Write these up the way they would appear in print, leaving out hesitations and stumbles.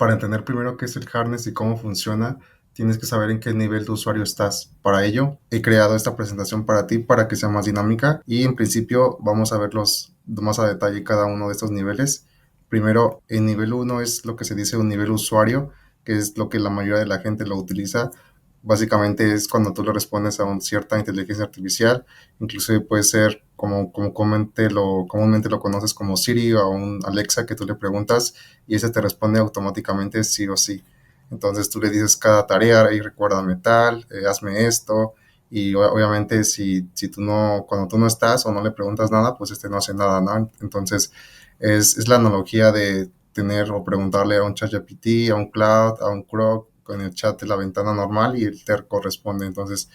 Para entender primero qué es el harness y cómo funciona, tienes que saber en qué nivel de usuario estás. Para ello, he creado esta presentación para ti para que sea más dinámica y en principio vamos a verlos más a detalle cada uno de estos niveles. Primero, el nivel uno es lo que se dice un nivel usuario, que es lo que la mayoría de la gente lo utiliza. Básicamente es cuando tú le respondes a una cierta inteligencia artificial, inclusive puede ser como comúnmente lo conoces como Siri o un Alexa que tú le preguntas y ese te responde automáticamente sí o sí. Entonces tú le dices cada tarea y recuérdame tal, hazme esto y obviamente si tú no, cuando tú no estás o no le preguntas nada, pues este no hace nada, ¿no? Entonces es la analogía de tener o preguntarle a un ChatGPT, a un Cloud, a un Croc con el chat de la ventana normal y él te corresponde. Entonces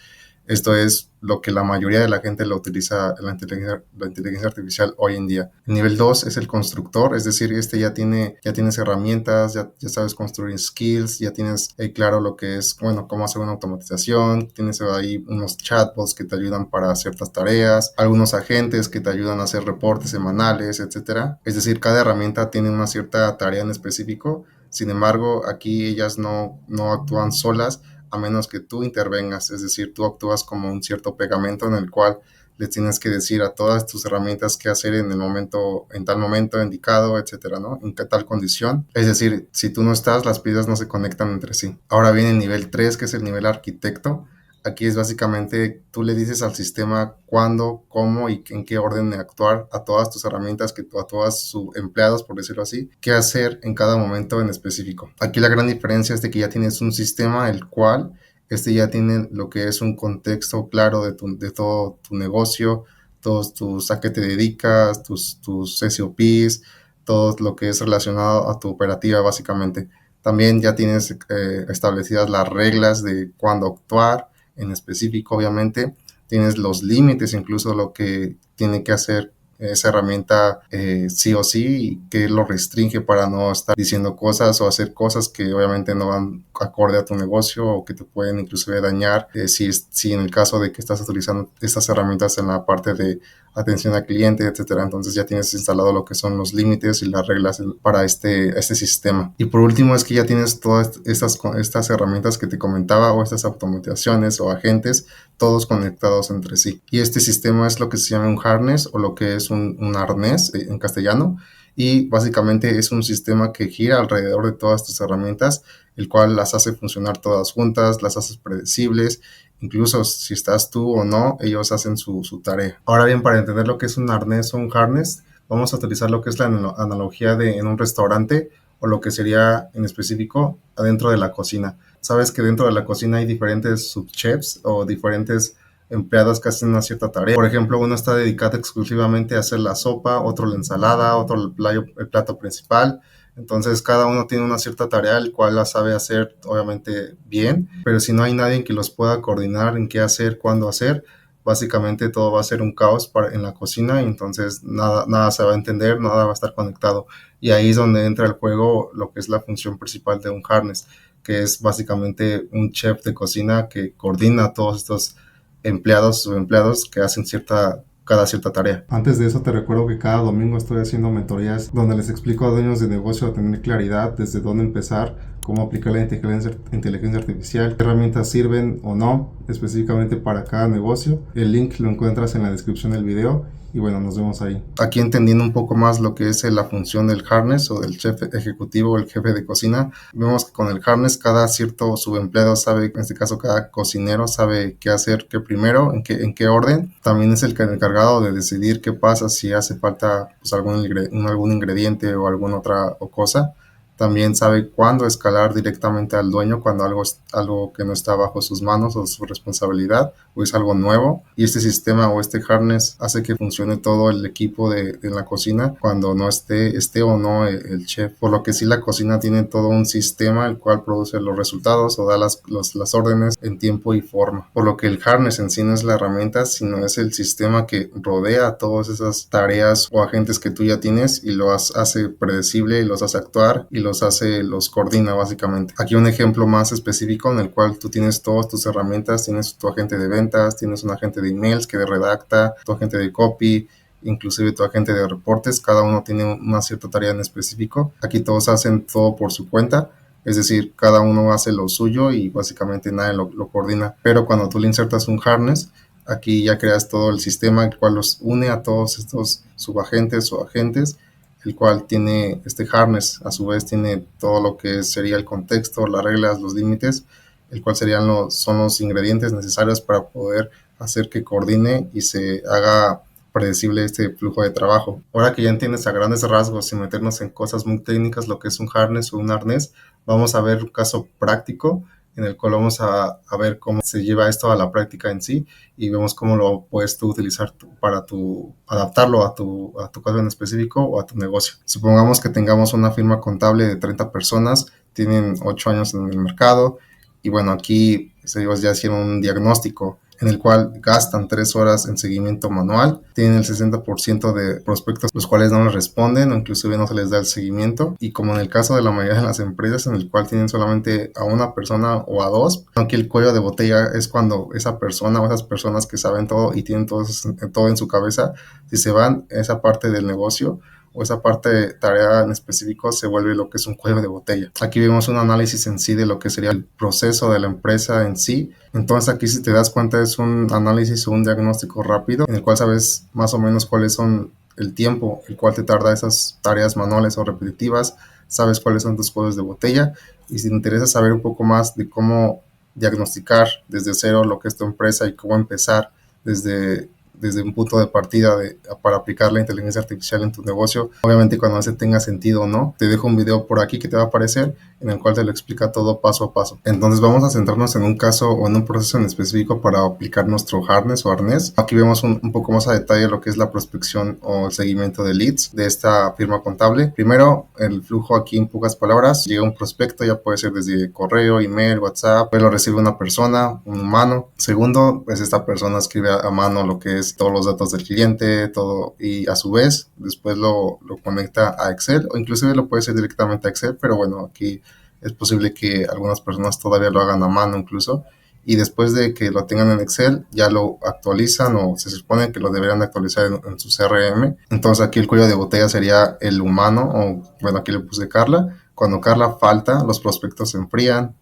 esto es lo que la mayoría de la gente lo utiliza la inteligencia artificial hoy en día. El nivel 2 es el constructor, es decir, este ya tienes herramientas, ya sabes construir skills, ya tienes claro lo que es, bueno, cómo hacer una automatización, tienes ahí unos chatbots que te ayudan para ciertas tareas, algunos agentes que te ayudan a hacer reportes semanales, etcétera. Es decir, cada herramienta tiene una cierta tarea en específico. Sin embargo, aquí ellas no actúan solas, a menos que tú intervengas, es decir, tú actúas como un cierto pegamento en el cual le tienes que decir a todas tus herramientas qué hacer en el momento, en tal momento indicado, etcétera, ¿no? En qué tal condición. Es decir, si tú no estás, las piezas no se conectan entre sí. Ahora viene el nivel 3, que es el nivel arquitecto. Aquí es básicamente, tú le dices al sistema cuándo, cómo y en qué orden de actuar a todas tus herramientas, a todos sus empleados, por decirlo así, qué hacer en cada momento en específico. Aquí la gran diferencia es de que ya tienes un sistema el cual ya tiene lo que es un contexto claro de todo tu negocio, a qué te dedicas, tus SOPs, todo lo que es relacionado a tu operativa básicamente. También ya tienes establecidas las reglas de cuándo actuar, en específico, obviamente. Tienes los límites, incluso lo que tiene que hacer esa herramienta sí o sí y que lo restringe para no estar diciendo cosas o hacer cosas que obviamente no van acorde a tu negocio o que te pueden inclusive dañar si en el caso de que estás utilizando estas herramientas en la parte de atención al cliente, etcétera. Entonces ya tienes instalado lo que son los límites y las reglas para este sistema. Y por último es que ya tienes todas estas herramientas que te comentaba o estas automatizaciones o agentes todos conectados entre sí. Y este sistema es lo que se llama un harness o lo que es un arnés en castellano. Y básicamente es un sistema que gira alrededor de todas tus herramientas, el cual las hace funcionar todas juntas, las hace predecibles. Incluso si estás tú o no, ellos hacen su tarea. Ahora bien, para entender lo que es un arnés o un harness, vamos a utilizar lo que es la analogía de en un restaurante o lo que sería en específico adentro de la cocina. Sabes que dentro de la cocina hay diferentes subchefs o diferentes empleados que hacen una cierta tarea. Por ejemplo, uno está dedicado exclusivamente a hacer la sopa, otro la ensalada, otro el plato principal. Entonces cada uno tiene una cierta tarea, el cual la sabe hacer obviamente bien, pero si no hay nadie que los pueda coordinar en qué hacer, cuándo hacer, básicamente todo va a ser un caos en la cocina y entonces nada se va a entender, nada va a estar conectado. Y ahí es donde entra el juego lo que es la función principal de un harness, que es básicamente un chef de cocina que coordina a todos estos empleados, subempleados que hacen cada cierta tarea. Antes de eso te recuerdo que cada domingo estoy haciendo mentorías donde les explico a dueños de negocio a tener claridad desde dónde empezar, cómo aplicar la inteligencia artificial, qué herramientas sirven o no específicamente para cada negocio. El link lo encuentras en la descripción del video y bueno, nos vemos ahí. Aquí entendiendo un poco más lo que es la función del harness o del chef ejecutivo o el jefe de cocina, vemos que con el harness cada cierto subempleado sabe, en este caso cada cocinero sabe qué hacer, qué primero, en qué orden. También es el encargado de decidir qué pasa si hace falta pues, algún ingrediente o alguna otra cosa. También sabe cuándo escalar directamente al dueño cuando algo que no está bajo sus manos o su responsabilidad o es algo nuevo. Y este sistema o este harness hace que funcione todo el equipo de la cocina cuando no esté o no el chef. Por lo que sí la cocina tiene todo un sistema el cual produce los resultados o da las órdenes en tiempo y forma. Por lo que el harness en sí no es la herramienta, sino es el sistema que rodea todas esas tareas o agentes que tú ya tienes y los hace predecible y los hace actuar y los coordina básicamente. Aquí un ejemplo más específico en el cual tú tienes todas tus herramientas, tienes tu agente de ventas, tienes un agente de emails que redacta, tu agente de copy inclusive tu agente de reportes, cada uno tiene una cierta tarea en específico. Aquí todos hacen todo por su cuenta, es decir, cada uno hace lo suyo y básicamente nadie lo coordina. Pero cuando tú le insertas un harness, aquí ya creas todo el sistema, el cual los une a todos estos subagentes o agentes, el cual tiene este harness, a su vez tiene todo lo que sería el contexto, las reglas, los límites, el cual son los ingredientes necesarios para poder hacer que coordine y se haga predecible este flujo de trabajo. Ahora que ya entiendes a grandes rasgos, sin meternos en cosas muy técnicas, lo que es un harness o un arnés, vamos a ver un caso práctico en el cual vamos a ver cómo se lleva esto a la práctica en sí y vemos cómo lo puedes tú utilizar para adaptarlo a tu caso en específico o a tu negocio. Supongamos que tengamos una firma contable de 30 personas, tienen 8 años en el mercado y bueno, aquí ellos ya hicieron un diagnóstico en el cual gastan 3 horas en seguimiento manual, tienen el 60% de prospectos los cuales no les responden o inclusive no se les da el seguimiento, y como en el caso de la mayoría de las empresas en el cual tienen solamente a una persona o a dos, aquí el cuello de botella es cuando esa persona o esas personas que saben todo y tienen todo en su cabeza, si se van esa parte del negocio o esa parte de tarea en específico se vuelve lo que es un cuello de botella. Aquí vemos un análisis en sí de lo que sería el proceso de la empresa en sí. Entonces aquí, si te das cuenta, es un análisis o un diagnóstico rápido en el cual sabes más o menos cuáles son el tiempo el cual te tarda esas tareas manuales o repetitivas, sabes cuáles son tus cuellos de botella, y si te interesa saber un poco más de cómo diagnosticar desde cero lo que es tu empresa y cómo empezar desde un punto de partida para aplicar la inteligencia artificial en tu negocio, obviamente cuando ese tenga sentido o no, te dejo un video por aquí que te va a aparecer en el cual te lo explica todo paso a paso. Entonces vamos a centrarnos en un caso o en un proceso en específico para aplicar nuestro harness o arnés. Aquí vemos un poco más a detalle lo que es la prospección o el seguimiento de leads de esta firma contable. Primero, el flujo aquí en pocas palabras: llega un prospecto, ya puede ser desde correo, email, WhatsApp, pues lo recibe una persona, un humano. Segundo, pues esta persona escribe a mano lo que es todos los datos del cliente, todo, y a su vez después lo conecta a Excel, o inclusive lo puede hacer directamente a Excel, pero bueno, aquí es posible que algunas personas todavía lo hagan a mano incluso, y después de que lo tengan en Excel ya lo actualizan, o se supone que lo deberían actualizar en su CRM. Entonces aquí el cuello de botella sería el humano, o bueno, aquí le puse Carla. Cuando Carla falta, los prospectos se enfrían,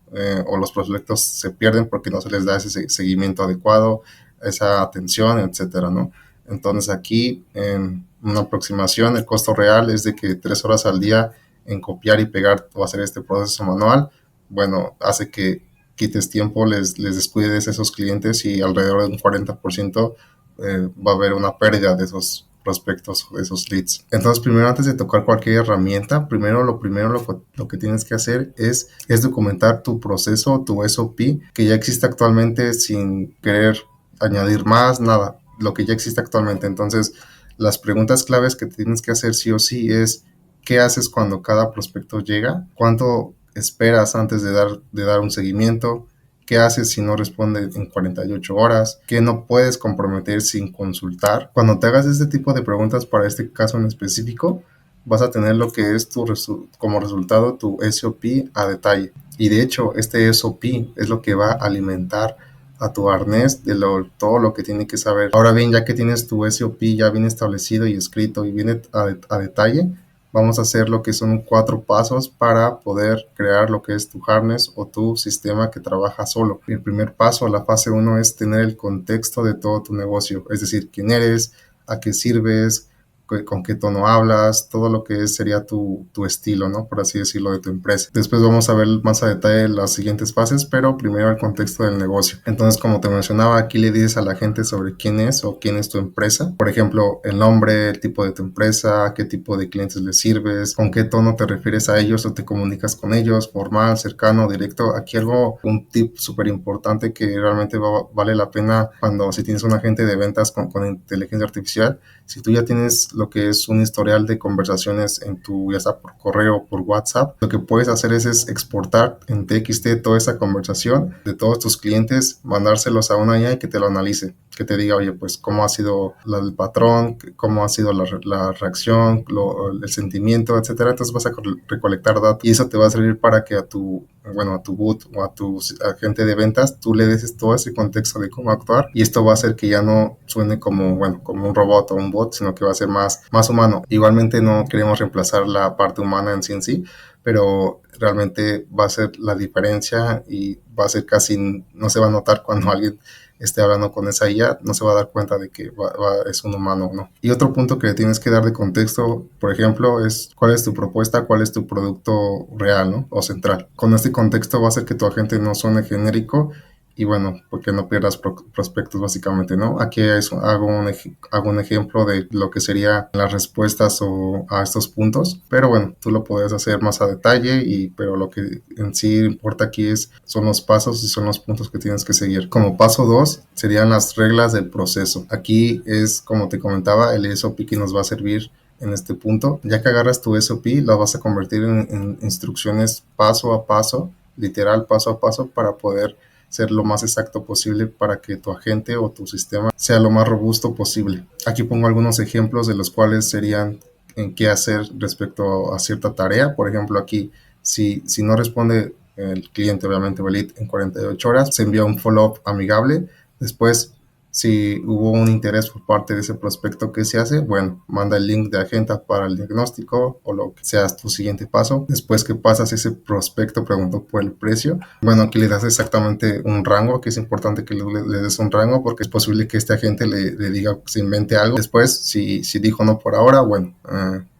o los prospectos se pierden porque no se les da ese seguimiento adecuado, esa atención, etcétera, ¿no? Entonces aquí, en una aproximación, el costo real es de que 3 horas al día en copiar y pegar o hacer este proceso manual, bueno, hace que quites tiempo, les descuides a esos clientes, y alrededor de un 40% va a haber una pérdida de esos prospectos, de esos leads. Entonces, primero, antes de tocar cualquier herramienta, lo que tienes que hacer es documentar tu proceso, tu SOP, que ya existe actualmente, sin querer añadir más, nada, lo que ya existe actualmente. Entonces, las preguntas claves que tienes que hacer sí o sí es: ¿qué haces cuando cada prospecto llega? ¿Cuánto esperas antes de dar un seguimiento? ¿Qué haces si no responde en 48 horas? ¿Qué no puedes comprometer sin consultar? Cuando te hagas este tipo de preguntas para este caso en específico, vas a tener lo que es como resultado tu SOP a detalle. Y de hecho, este SOP es lo que va a alimentar a tu arnés de todo lo que tiene que saber. Ahora bien, ya que tienes tu SOP ya bien establecido y escrito y viene a detalle, vamos a hacer lo que son 4 pasos para poder crear lo que es tu harness o tu sistema que trabaja solo. El primer paso, la fase 1, es tener el contexto de todo tu negocio, es decir, quién eres, a qué sirves, con qué tono hablas, todo lo que sería tu estilo, ¿no? Por así decirlo, de tu empresa. Después vamos a ver más a detalle las siguientes fases, pero primero el contexto del negocio. Entonces, como te mencionaba, aquí le dices a la gente sobre quién es o quién es tu empresa. Por ejemplo, el nombre, el tipo de tu empresa, qué tipo de clientes les sirves, con qué tono te refieres a ellos o te comunicas con ellos, formal, cercano, directo. Aquí un tip súper importante que realmente vale la pena si tienes un agente de ventas con inteligencia artificial. Si tú ya tienes lo que es un historial de conversaciones ya sea por correo o por WhatsApp, lo que puedes hacer es exportar en TXT toda esa conversación de todos tus clientes, mandárselos a una IA y que te lo analice, que te diga: oye, pues cómo ha sido el patrón, cómo ha sido la reacción, el sentimiento, etcétera. Entonces vas a recolectar datos y eso te va a servir para que a tu bueno, a tu boot o a tu agente de ventas, tú le des todo ese contexto de cómo actuar y esto va a hacer que ya no suene como, bueno, como un robot o un bot, sino que va a ser más humano. Igualmente no queremos reemplazar la parte humana en sí, pero realmente va a ser la diferencia y va a ser casi, no se va a notar cuando alguien esté hablando con esa IA, no se va a dar cuenta de que es un humano o no. Y otro punto que tienes que dar de contexto, por ejemplo, es cuál es tu propuesta, cuál es tu producto real, ¿no? O central. Con este contexto va a hacer que tu agente no suene genérico y bueno, porque no pierdas prospectos básicamente, ¿no? Aquí hago un ejemplo de lo que serían las respuestas a estos puntos, pero bueno, tú lo puedes hacer más a detalle, pero lo que en sí importa aquí son los pasos y son los puntos que tienes que seguir. Como paso 2 serían las reglas del proceso. Aquí es, como te comentaba, el SOP que nos va a servir en este punto. Ya que agarras tu SOP, lo vas a convertir en instrucciones paso a paso, literal paso a paso, para poder ser lo más exacto posible para que tu agente o tu sistema sea lo más robusto posible. Aquí pongo algunos ejemplos de los cuales serían en qué hacer respecto a cierta tarea. Por ejemplo, aquí, si no responde el cliente, obviamente, o el lead en 48 horas, se envía un follow-up amigable. Después, si hubo un interés por parte de ese prospecto, ¿qué se hace? Bueno, manda el link de agenda para el diagnóstico o lo que sea tu siguiente paso. Después que pasas, ese prospecto preguntó por el precio. Bueno, aquí le das exactamente un rango, que es importante que le des un rango porque es posible que este agente le diga, se invente algo. Después, si dijo no por ahora, bueno,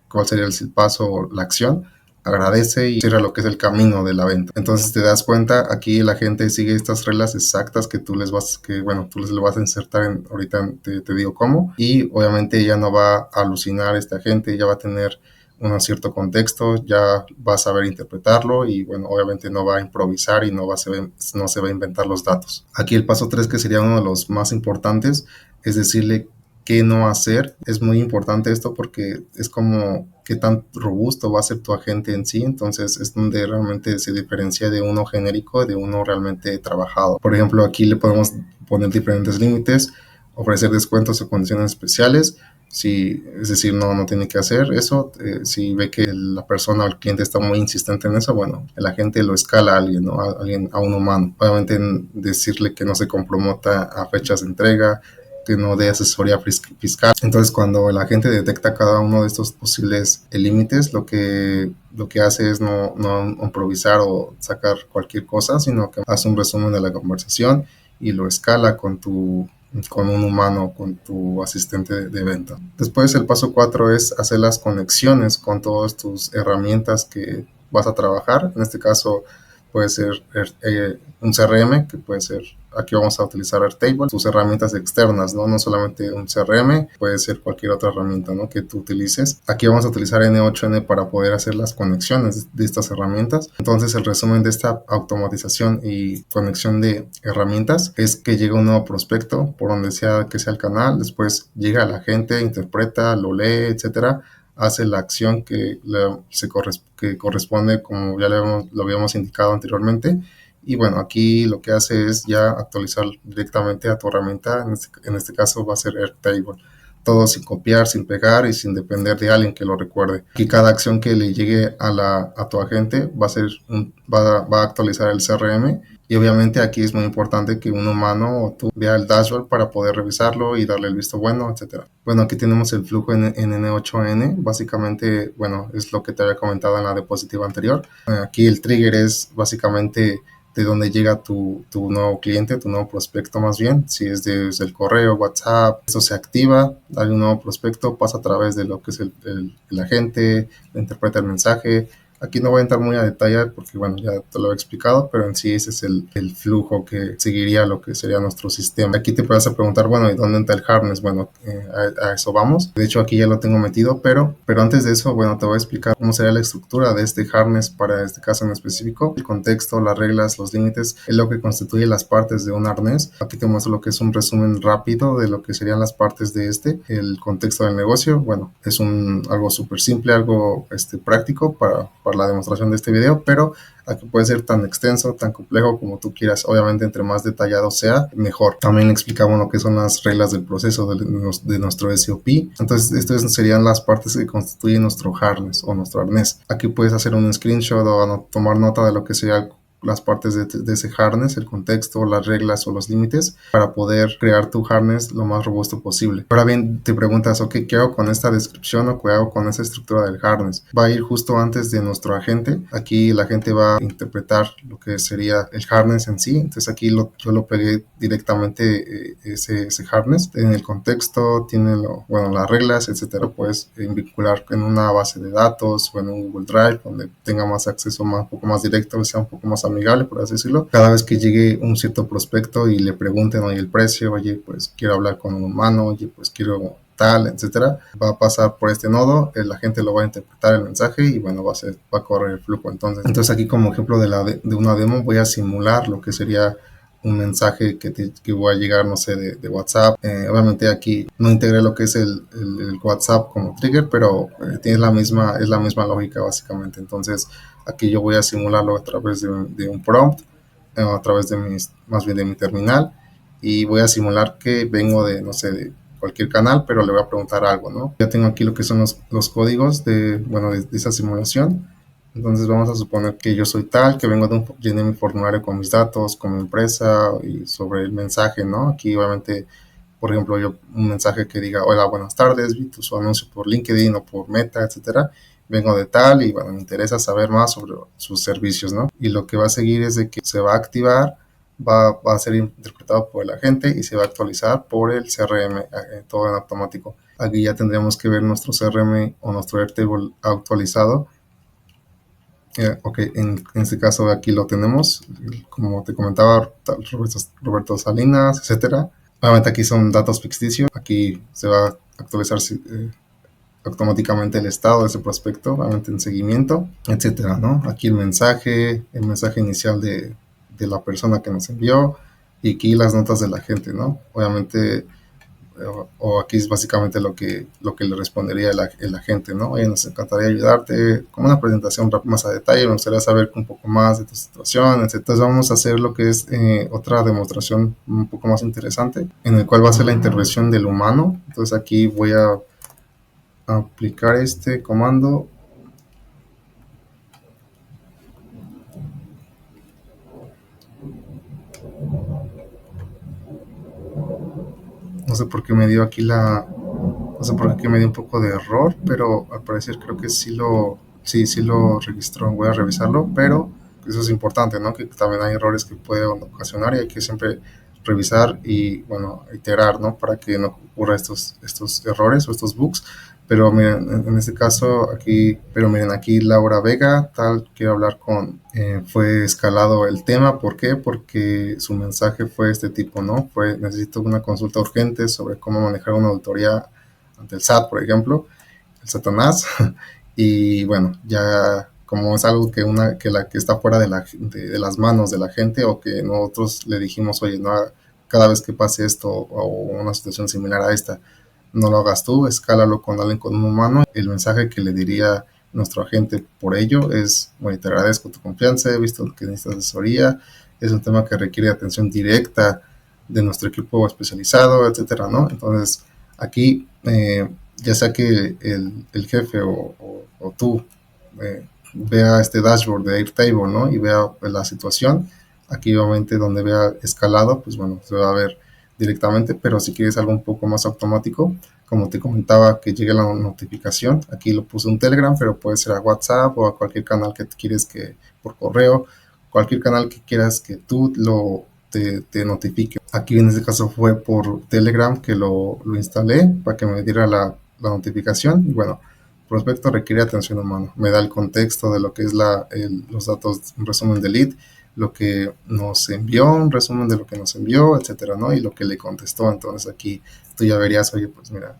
¿cuál sería el paso o la acción? Agradece y cierra lo que es el camino de la venta. Entonces te das cuenta, aquí la gente sigue estas reglas exactas que tú les vas a insertar ahorita te digo cómo, y obviamente ella no va a alucinar, esta gente ya va a tener un cierto contexto, ya va a saber interpretarlo y bueno, obviamente no va a improvisar y no se va a inventar los datos. Aquí el paso 3, que sería uno de los más importantes, es decirle qué no hacer. Es muy importante esto porque es como qué tan robusto va a ser tu agente en sí, entonces es donde realmente se diferencia de uno genérico de uno realmente trabajado. Por ejemplo, aquí le podemos poner diferentes límites, ofrecer descuentos o condiciones especiales. Es decir, no tiene que hacer eso. Si ve que la persona o el cliente está muy insistente en eso, bueno, el agente lo escala a alguien, ¿no? A un humano. Obviamente decirle que no se comprometa a fechas de entrega, que no dé asesoría fiscal. Entonces, cuando la gente detecta cada uno de estos posibles límites, lo que hace es no improvisar o sacar cualquier cosa, sino que hace un resumen de la conversación y lo escala con un humano, con tu asistente de venta. Después, el paso 4 es hacer las conexiones con todas tus herramientas que vas a trabajar. En este caso, puede ser un CRM, que puede ser, aquí vamos a utilizar Airtable, tus herramientas externas, ¿no? No solamente un CRM, puede ser cualquier otra herramienta, ¿no? Que tú utilices. Aquí vamos a utilizar N8N para poder hacer las conexiones de estas herramientas. Entonces, el resumen de esta automatización y conexión de herramientas es que llega un nuevo prospecto por donde sea que sea el canal, después llega la gente, interpreta, lo lee, etcétera, hace la acción que corresponde, como ya lo habíamos indicado anteriormente. Y bueno, aquí lo que hace es ya actualizar directamente a tu herramienta. En este caso va a ser Airtable. Todo sin copiar, sin pegar y sin depender de alguien que lo recuerde. Aquí cada acción que le llegue a tu agente va a actualizar el CRM. Y obviamente aquí es muy importante que un humano o tú vea el dashboard para poder revisarlo y darle el visto bueno, etcétera. Bueno, aquí tenemos el flujo en N8N. Básicamente, bueno, es lo que te había comentado en la diapositiva anterior. Aquí el trigger es básicamente de dónde llega tu nuevo cliente, tu nuevo prospecto más bien. Si es desde el correo, WhatsApp, eso se activa, dale un nuevo prospecto, pasa a través de lo que es el agente, interpreta el mensaje. Aquí no voy a entrar muy a detalle porque, bueno, ya te lo he explicado, pero en sí ese es el flujo que seguiría lo que sería nuestro sistema. Aquí te puedes preguntar, bueno, ¿y dónde está el harness? Bueno, a eso vamos. De hecho, aquí ya lo tengo metido, pero antes de eso, bueno, te voy a explicar cómo sería la estructura de este harness para este caso en específico. El contexto, las reglas, los límites, es lo que constituye las partes de un arnés. Aquí te muestro lo que es un resumen rápido de lo que serían las partes de el contexto del negocio. Bueno, es algo súper simple, algo práctico para la demostración de este video, pero aquí puede ser tan extenso, tan complejo como tú quieras. Obviamente, entre más detallado sea, mejor. También explicamos lo que son las reglas del proceso de nuestro SOP. Entonces, estas serían las partes que constituyen nuestro harness o nuestro arnés. Aquí puedes hacer un screenshot o tomar nota de lo que sería las partes de ese harness, el contexto, las reglas o los límites para poder crear tu harness lo más robusto posible. Ahora bien, te preguntas, ok, ¿qué hago con esta descripción o qué hago con esa estructura del harness? Va a ir justo antes de nuestro agente. Aquí el agente va a interpretar lo que sería el harness en sí. Entonces aquí yo lo pegué directamente ese harness. En el contexto tiene las reglas, etcétera. Puedes vincular en una base de datos o en un Google Drive donde tenga más acceso, un poco más directo, sea un poco más amigable, por así decirlo. Cada vez que llegue un cierto prospecto y le pregunten, oye, el precio, oye, pues quiero hablar con un humano, oye, pues quiero tal, etcétera, va a pasar por este nodo, la gente lo va a interpretar el mensaje y bueno, va a correr el flujo. Entonces aquí como ejemplo de una demo voy a simular lo que sería un mensaje que voy a llegar, no sé, de WhatsApp. Obviamente aquí no integré lo que es el WhatsApp como trigger, pero es la misma lógica básicamente. Entonces aquí yo voy a simularlo a través de un prompt, a través más bien de mi terminal, y voy a simular que vengo no sé, de cualquier canal, pero le voy a preguntar algo, ¿no? Ya tengo aquí lo que son los códigos de esa simulación. Entonces vamos a suponer que yo soy tal, que vengo llené mi formulario con mis datos, con mi empresa y sobre el mensaje, ¿no? Aquí obviamente, por ejemplo, un mensaje que diga, hola, buenas tardes, vi tu anuncio por LinkedIn o por Meta, etcétera. Vengo de tal y bueno, me interesa saber más sobre sus servicios, ¿no? Y lo que va a seguir es de que se va a activar, va a ser interpretado por el agente y se va a actualizar por el CRM, todo en automático. Aquí ya tendríamos que ver nuestro CRM o nuestro Airtable actualizado. Ok, en este caso aquí lo tenemos, como te comentaba, Roberto Salinas, etcétera. Obviamente aquí son datos ficticios, aquí se va a actualizar automáticamente el estado de ese prospecto, obviamente en seguimiento, etcétera, ¿no? Aquí el mensaje inicial de la persona que nos envió y aquí las notas de la gente, ¿no? Obviamente o aquí es básicamente lo que le respondería el agente, ¿no? Oye, nos encantaría ayudarte con una presentación más a detalle, me gustaría saber un poco más de tu situación, etc. Entonces vamos a hacer lo que es otra demostración un poco más interesante, en el cual va a ser la intervención del humano. Entonces aquí voy a aplicar este comando. No sé por qué me dio aquí no sé por qué me dio un poco de error, pero al parecer creo que sí lo registró. Voy a revisarlo, pero eso es importante, ¿no? Que también hay errores que pueden ocasionar y hay que siempre revisar y, bueno, iterar, ¿no? Para que no ocurra estos errores o estos bugs. Pero miren, en este caso aquí, pero miren, aquí Laura Vega, tal, quiero hablar fue escalado el tema. ¿Por qué? Porque su mensaje fue este tipo, ¿no? Necesito una consulta urgente sobre cómo manejar una auditoría ante el SAT, por ejemplo, el Satanás. Y bueno, ya como es algo que está fuera de las manos de la gente, o que nosotros le dijimos, oye, no, cada vez que pase esto o una situación similar a esta, no lo hagas tú, escálalo con alguien, con un humano. El mensaje que le diría nuestro agente por ello es, bueno, te agradezco tu confianza, he visto que necesitas asesoría, es un tema que requiere atención directa de nuestro equipo especializado, etcétera, ¿no? Entonces, aquí, ya sea que el jefe o tú vea este dashboard de Airtable, ¿no? Y vea la situación, aquí obviamente donde vea escalado, pues bueno, se va a ver directamente, pero si quieres algo un poco más automático, como te comentaba, que llegue la notificación, aquí lo puse un Telegram, pero puede ser a WhatsApp o a cualquier canal que quieres por correo, cualquier canal que quieras que te notifique. Aquí en este caso fue por Telegram que lo instalé para que me diera la notificación y bueno, prospecto requiere atención humana. Me da el contexto de lo que es los datos, un resumen de lead, lo que nos envió, un resumen de lo que nos envió, etcétera, ¿no? Y lo que le contestó. Entonces aquí tú ya verías, oye, pues mira,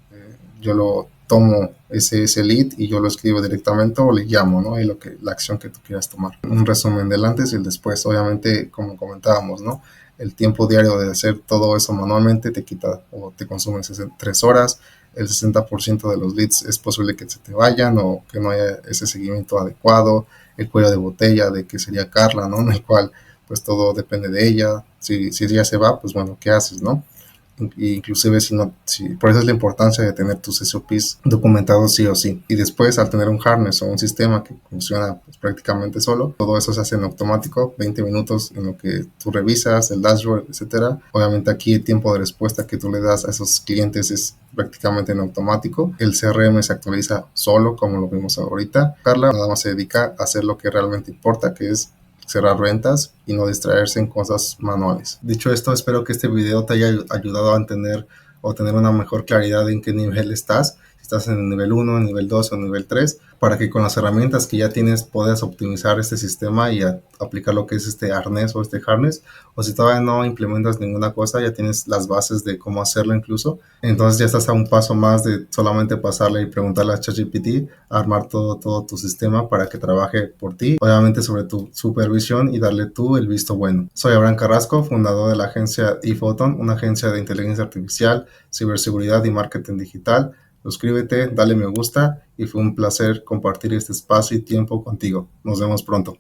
yo lo tomo ese lead y yo lo escribo directamente o le llamo, ¿no? Y la acción que tú quieras tomar. Un resumen del antes y el después. Obviamente, como comentábamos, ¿no? El tiempo diario de hacer todo eso manualmente te quita o te consume 3 horas. El 60% de los leads es posible que se te vayan o que no haya ese seguimiento adecuado. El cuello de botella de que sería Carla, ¿no? En el cual pues todo depende de ella. Si ella se va, pues bueno, ¿qué haces, no? inclusive por eso es la importancia de tener tus SOPs documentados sí o sí. Y después, al tener un harness o un sistema que funciona pues, prácticamente solo, todo eso se hace en automático, 20 minutos en lo que tú revisas el dashboard, etcétera. Obviamente aquí el tiempo de respuesta que tú le das a esos clientes es prácticamente en automático. El CRM se actualiza solo, como lo vimos ahorita. Carla nada más se dedica a hacer lo que realmente importa, que es cerrar ventas y no distraerse en cosas manuales. Dicho esto, espero que este video te haya ayudado a entender o tener una mejor claridad en qué nivel estás. Si estás en el nivel 1, en nivel 2 o en nivel 3, para que con las herramientas que ya tienes puedas optimizar este sistema y aplicar lo que es este arnés o este harness. O si todavía no implementas ninguna cosa, ya tienes las bases de cómo hacerlo incluso. Entonces ya estás a un paso más de solamente pasarle y preguntarle a ChatGPT a armar todo tu sistema para que trabaje por ti, obviamente sobre tu supervisión y darle tú el visto bueno. Soy Abraham Carrasco, fundador de la agencia ePhoton, una agencia de inteligencia artificial, ciberseguridad y marketing digital. Suscríbete, dale me gusta y fue un placer compartir este espacio y tiempo contigo. Nos vemos pronto.